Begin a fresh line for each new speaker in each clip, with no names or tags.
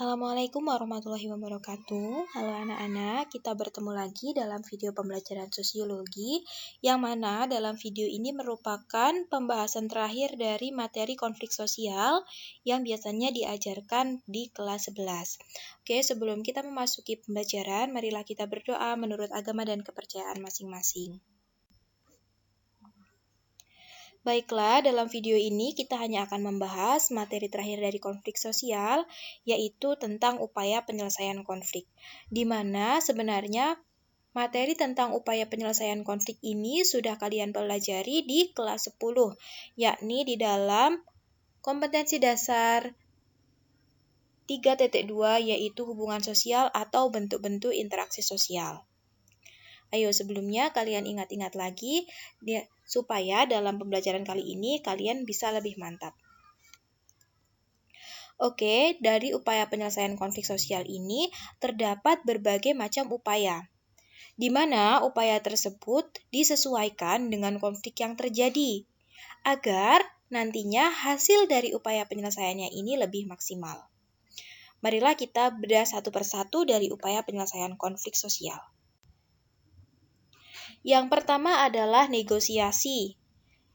Assalamualaikum warahmatullahi wabarakatuh. Halo anak-anak, kita bertemu lagi dalam video pembelajaran sosiologi, yang mana dalam video ini merupakan pembahasan terakhir dari materi konflik sosial yang biasanya diajarkan di kelas 11. Oke, sebelum kita memasuki pembelajaran, marilah kita berdoa menurut agama dan kepercayaan masing-masing. Baiklah, dalam video ini kita hanya akan membahas materi terakhir dari konflik sosial, yaitu tentang upaya penyelesaian konflik. Di mana sebenarnya materi tentang upaya penyelesaian konflik ini sudah kalian pelajari di kelas 10, yakni di dalam kompetensi dasar 3.2, yaitu hubungan sosial atau bentuk-bentuk interaksi sosial. Ayo sebelumnya kalian ingat-ingat lagi supaya dalam pembelajaran kali ini kalian bisa lebih mantap. Oke, dari upaya penyelesaian konflik sosial ini terdapat berbagai macam upaya, di mana upaya tersebut disesuaikan dengan konflik yang terjadi, agar nantinya hasil dari upaya penyelesaiannya ini lebih maksimal. Marilah kita bedah satu persatu dari upaya penyelesaian konflik sosial. Yang pertama adalah negosiasi.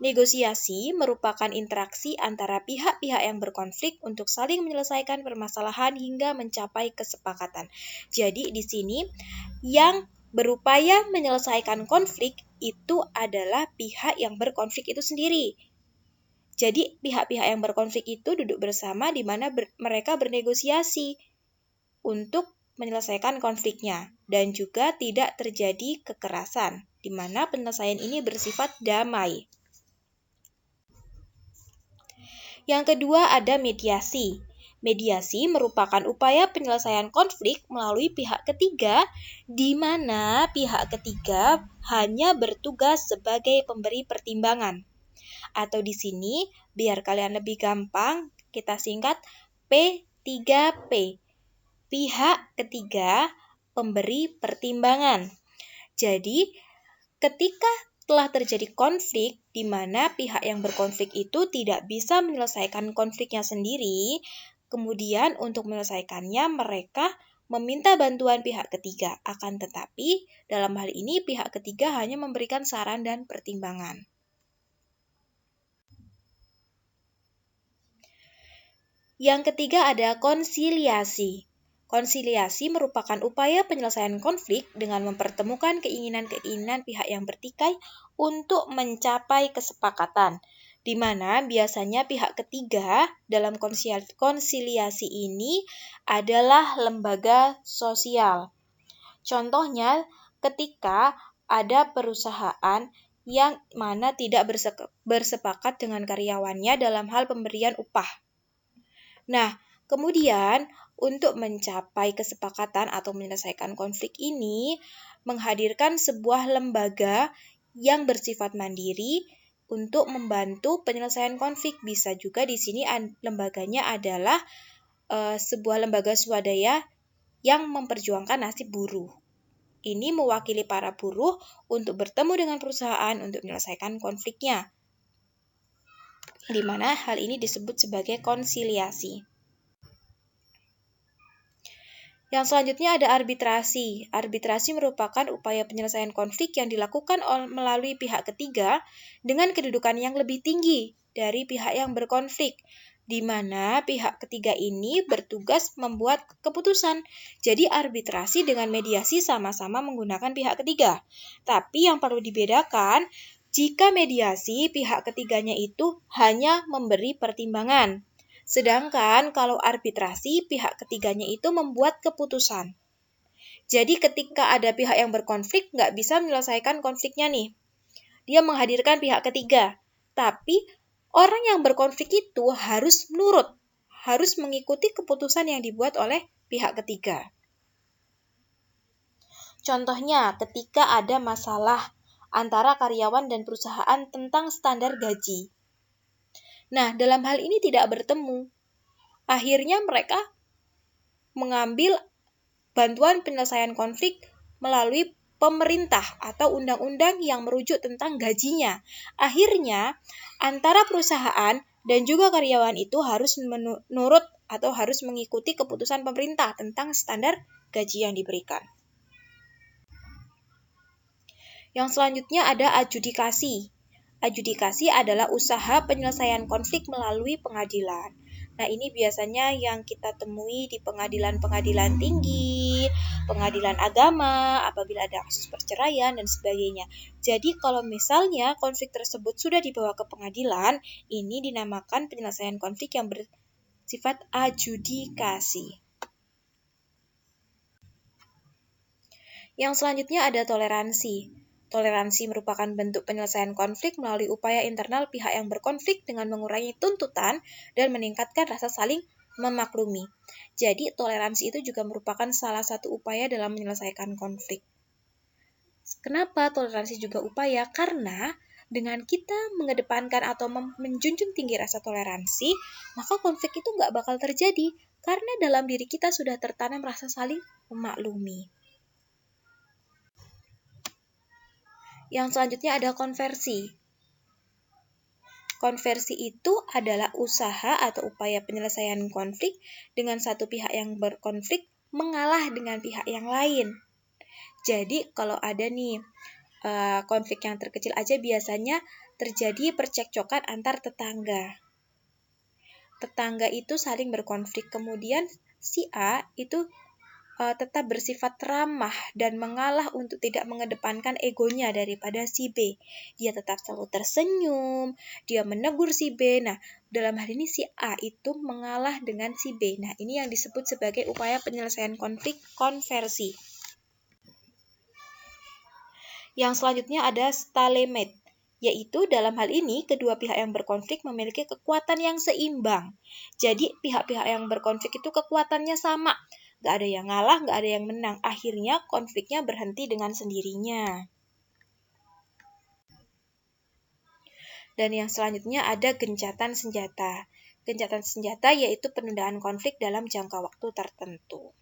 Negosiasi merupakan interaksi antara pihak-pihak yang berkonflik untuk saling menyelesaikan permasalahan hingga mencapai kesepakatan. Jadi di sini yang berupaya menyelesaikan konflik itu adalah pihak yang berkonflik itu sendiri. Jadi pihak-pihak yang berkonflik itu duduk bersama di mana mereka bernegosiasi untuk menyelesaikan konfliknya dan juga tidak terjadi kekerasan, di mana penyelesaian ini bersifat damai. Yang kedua ada mediasi. Mediasi merupakan upaya penyelesaian konflik melalui pihak ketiga, di mana pihak ketiga hanya bertugas sebagai pemberi pertimbangan. Atau di sini, biar kalian lebih gampang, kita singkat P3P. Pihak ketiga pemberi pertimbangan. Jadi, ketika telah terjadi konflik di mana pihak yang berkonflik itu tidak bisa menyelesaikan konfliknya sendiri, kemudian untuk menyelesaikannya mereka meminta bantuan pihak ketiga. Akan tetapi, dalam hal ini pihak ketiga hanya memberikan saran dan pertimbangan. Yang ketiga ada konsiliasi. Konsiliasi merupakan upaya penyelesaian konflik dengan mempertemukan keinginan-keinginan pihak yang bertikai untuk mencapai kesepakatan, di mana biasanya pihak ketiga dalam konsiliasi ini adalah lembaga sosial. Contohnya, ketika ada perusahaan yang mana tidak bersepakat dengan karyawannya dalam hal pemberian upah. Nah, kemudian untuk mencapai kesepakatan atau menyelesaikan konflik ini, menghadirkan sebuah lembaga yang bersifat mandiri untuk membantu penyelesaian konflik. Bisa juga di sini lembaganya adalah sebuah lembaga swadaya yang memperjuangkan nasib buruh. Ini mewakili para buruh untuk bertemu dengan perusahaan untuk menyelesaikan konfliknya, di mana hal ini disebut sebagai konsiliasi. Yang selanjutnya ada arbitrasi. Arbitrasi merupakan upaya penyelesaian konflik yang dilakukan melalui pihak ketiga dengan kedudukan yang lebih tinggi dari pihak yang berkonflik, di mana pihak ketiga ini bertugas membuat keputusan. Jadi arbitrasi dengan mediasi sama-sama menggunakan pihak ketiga. Tapi yang perlu dibedakan, jika mediasi pihak ketiganya itu hanya memberi pertimbangan. Sedangkan kalau arbitrasi, pihak ketiganya itu membuat keputusan. Jadi ketika ada pihak yang berkonflik, nggak bisa menyelesaikan konfliknya nih. Dia menghadirkan pihak ketiga. Tapi orang yang berkonflik itu harus nurut, harus mengikuti keputusan yang dibuat oleh pihak ketiga. Contohnya, ketika ada masalah antara karyawan dan perusahaan tentang standar gaji. Nah, dalam hal ini tidak bertemu. Akhirnya mereka mengambil bantuan penyelesaian konflik melalui pemerintah atau undang-undang yang merujuk tentang gajinya. Akhirnya, antara perusahaan dan juga karyawan itu harus menurut atau harus mengikuti keputusan pemerintah tentang standar gaji yang diberikan. Yang selanjutnya ada adjudikasi. Adjudikasi adalah usaha penyelesaian konflik melalui pengadilan. Nah, ini biasanya yang kita temui di pengadilan-pengadilan tinggi, pengadilan agama, apabila ada kasus perceraian dan sebagainya. Jadi, kalau misalnya konflik tersebut sudah dibawa ke pengadilan, ini dinamakan penyelesaian konflik yang bersifat adjudikasi. Yang selanjutnya ada toleransi. Toleransi merupakan bentuk penyelesaian konflik melalui upaya internal pihak yang berkonflik dengan mengurangi tuntutan dan meningkatkan rasa saling memaklumi. Jadi, toleransi itu juga merupakan salah satu upaya dalam menyelesaikan konflik. Kenapa toleransi juga upaya? Karena dengan kita mengedepankan atau menjunjung tinggi rasa toleransi, maka konflik itu nggak bakal terjadi karena dalam diri kita sudah tertanam rasa saling memaklumi. Yang selanjutnya ada konversi. Konversi itu adalah usaha atau upaya penyelesaian konflik dengan satu pihak yang berkonflik mengalah dengan pihak yang lain. Jadi kalau ada nih konflik yang terkecil aja biasanya terjadi percekcokan antar tetangga. Tetangga itu saling berkonflik, kemudian si A itu tetap bersifat ramah dan mengalah untuk tidak mengedepankan egonya daripada si B. Dia tetap selalu tersenyum, dia menegur si B. Nah, dalam hal ini si A itu mengalah dengan si B. Nah, ini yang disebut sebagai upaya penyelesaian konflik konversi. Yang selanjutnya ada stalemate, yaitu dalam hal ini kedua pihak yang berkonflik memiliki kekuatan yang seimbang. Jadi, pihak-pihak yang berkonflik itu kekuatannya sama. Nggak ada yang ngalah, nggak ada yang menang. Akhirnya konfliknya berhenti dengan sendirinya. Dan yang selanjutnya ada gencatan senjata. Gencatan senjata yaitu penundaan konflik dalam jangka waktu tertentu.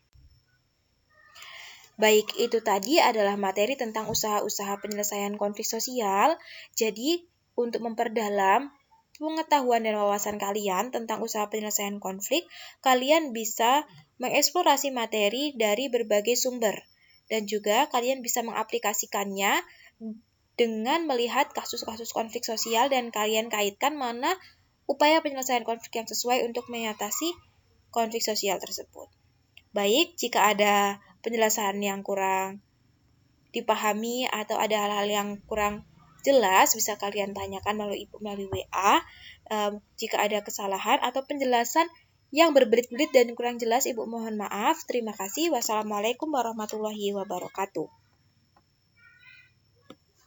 Baik, itu tadi adalah materi tentang usaha-usaha penyelesaian konflik sosial. Jadi, untuk memperdalam pengetahuan dan wawasan kalian tentang usaha penyelesaian konflik, kalian bisa mengeksplorasi materi dari berbagai sumber. Dan juga kalian bisa mengaplikasikannya dengan melihat kasus-kasus konflik sosial dan kalian kaitkan mana upaya penyelesaian konflik yang sesuai untuk mengatasi konflik sosial tersebut. Baik, jika ada penjelasan yang kurang dipahami atau ada hal-hal yang kurang jelas, bisa kalian tanyakan melalui WA. Jika ada kesalahan atau penjelasan yang berbelit-belit dan kurang jelas, Ibu mohon maaf. Terima kasih. Wassalamualaikum warahmatullahi wabarakatuh.